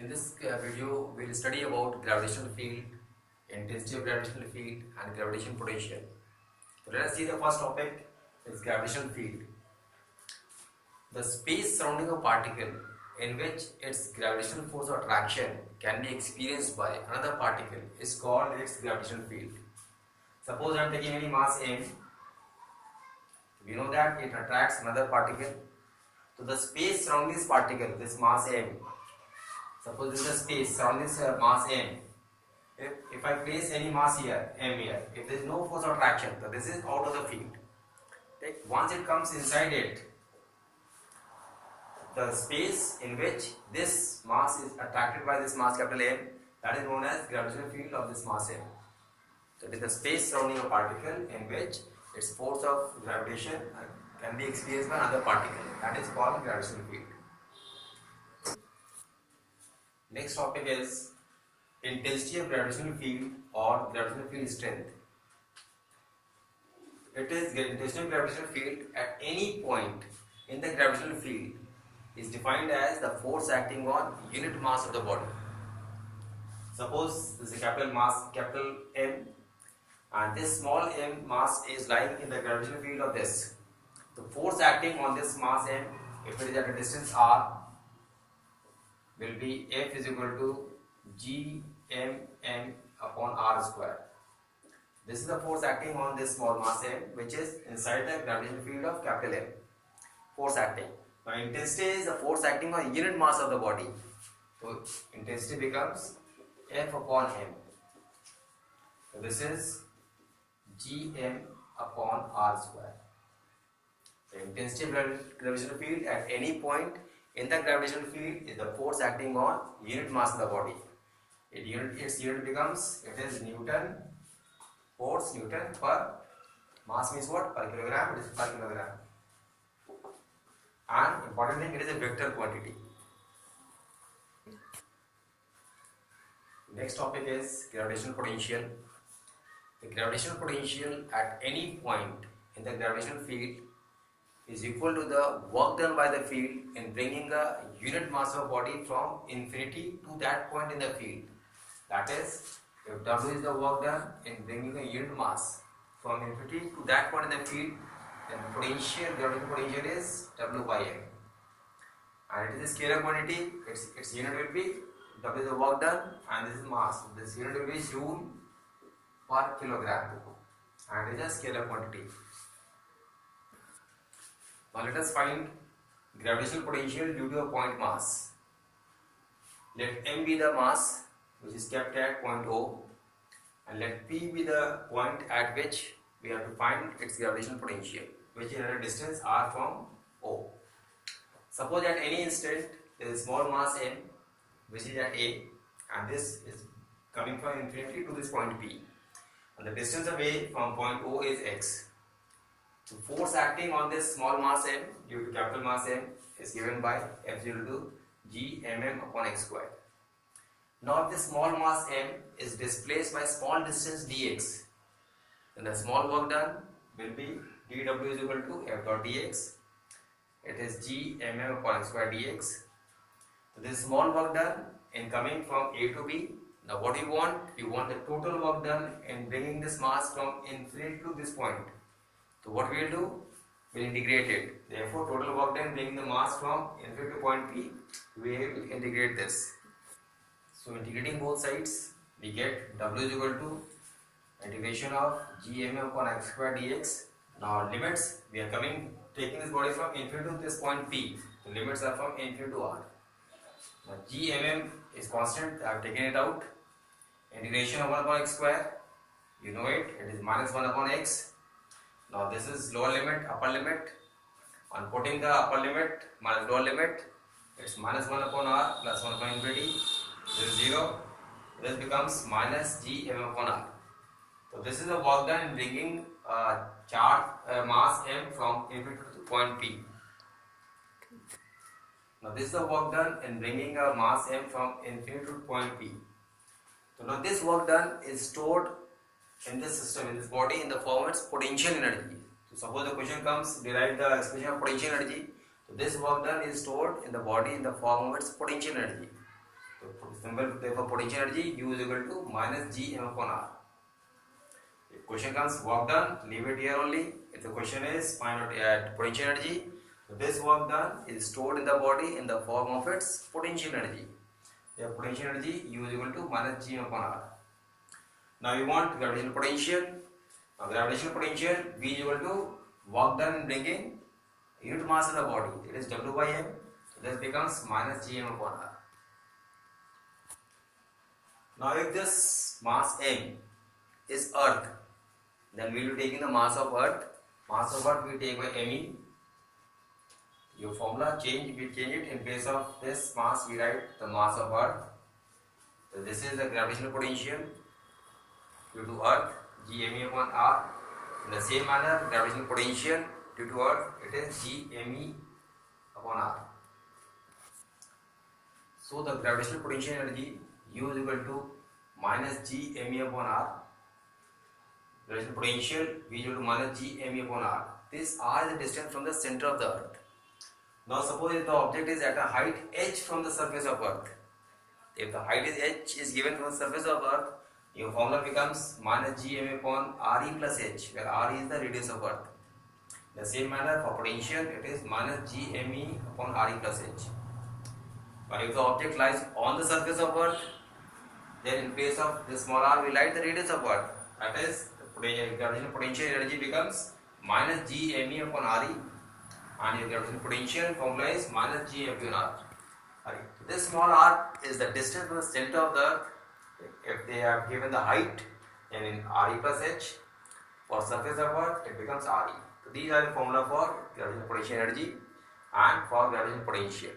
In this video, we will study about gravitational field, intensity of gravitational field, and gravitation potential. So let us see the first topic is gravitational field. The space surrounding a particle in which its gravitational force of attraction can be experienced by another particle is called its gravitational field. Suppose I am taking any mass m, we know that it attracts another particle. So the space surrounding this particle, this mass m, suppose this is a space surrounding this mass m. If I place any mass here, m here, if there is no force of attraction, so this is out of the field. Once it comes inside it, the space in which this mass is attracted by this mass capital M, that is known as gravitational field of this mass M. So it is the space surrounding a particle in which its force of gravitation can be experienced by another particle. That is called gravitational field. Next topic is intensity of gravitational field or gravitational field strength. It is intensity of gravitational field at any point in the gravitational field is defined as the force acting on unit mass of the body. Suppose this is a capital mass, capital M, and this small m mass is lying in the gravitational field of this. The force acting on this mass m, if it is at a distance r, will be F is equal to gmm upon r square. This is the force acting on this small mass m, which is inside the gravitational field of capital M. Force acting. Now intensity is the force acting on unit mass of the body. So intensity becomes F upon m. So this is gm upon r square. The intensity of gravitational field at any point in the gravitational field is the force acting on unit mass of the body. Its unit becomes, it is Newton, force Newton per mass means what? Per kilogram, it is per kilogram. And important thing, it is a vector quantity. Next topic is gravitational potential. The gravitational potential at any point in the gravitational field is equal to the work done by the field in bringing a unit mass of a body from infinity to that point in the field. That is, if W is the work done in bringing a unit mass from infinity to that point in the field, then gravitational potential is W by m. And it is a scalar quantity, its unit will be W is the work done and this is mass. This unit will be joule per kilogram and it is a scalar quantity. Now let us find gravitational potential due to a point mass. Let m be the mass which is kept at point O, and let p be the point at which we have to find its gravitational potential, which is at a distance r from O. Suppose at any instant there is small mass m which is at A, and this is coming from infinity to this point P, and the distance of A from point O is x. So force acting on this small mass m due to capital mass M is given by F0 to gmm upon x square. Now if this small mass m is displaced by small distance dx, then the small work done will be dw is equal to f dot dx. It is gmm upon x square dx. So this small work done in coming from A to B. Now what you want? You want the total work done in bringing this mass from infinity to this point. So what we will do? We will integrate it. Therefore total work done bringing the mass from infinity to point P, we will integrate this. So integrating both sides, we get W is equal to integration of gmm upon x square dx. Now limits, we are taking this body from infinity to this point P. The limits are from infinity to r. Now gmm is constant, I have taken it out. Integration of 1 upon x square, you know it is minus 1 upon x. Now this is lower limit, upper limit. On putting the upper limit minus lower limit, it's minus 1 upon r plus 1 upon infinity. This is 0. This becomes minus gm upon r. So this is the work done in bringing mass m from infinity to point P. Now this is the work done in bringing a mass m from infinity to point P. So now this work done is stored in this system, in this body, in the form of its potential energy. So suppose the question comes, derive the expression of potential energy. So this work done is stored in the body in the form of its potential energy. So simple therefore potential energy U is equal to minus G M upon R. If question comes work done, leave it here only. If the question is find out potential energy, so this work done is stored in the body in the form of its potential energy. The potential energy U is equal to minus G M upon R. Now we want gravitational potential. Now gravitational potential V is equal to work done in bringing unit mass of the body. It is W by M. So this becomes minus G M upon R. Now if this mass M is Earth, then we will be taking the mass of Earth. Mass of Earth we take by ME. Your formula change, we change it. In place of this mass we write the mass of Earth. So this is the gravitational potential due to Earth, Gme upon R. In the same manner, gravitational potential due to Earth, it is Gme upon R. So the gravitational potential energy U is equal to minus Gme upon R. Gravitational potential V is equal to minus Gme upon R. This R is the distance from the center of the Earth. Now suppose if the object is at a height h from the surface of Earth. If the height is h is given from the surface of Earth, your formula becomes minus Gm upon Re plus h, where R is the radius of Earth. In the same manner for potential, it is minus Gme upon Re plus h. But if the object lies on the surface of Earth, then in place of this small r, we write the radius of Earth. That is, the gravitational potential energy becomes minus Gme upon Re, and your gravitational potential formula is minus G upon R. This small r is the distance from the center of the Earth. If they have given the height, then in Re plus h, for surface of Earth, it becomes Re. So these are the formula for gravitational potential energy and for gravitational potential.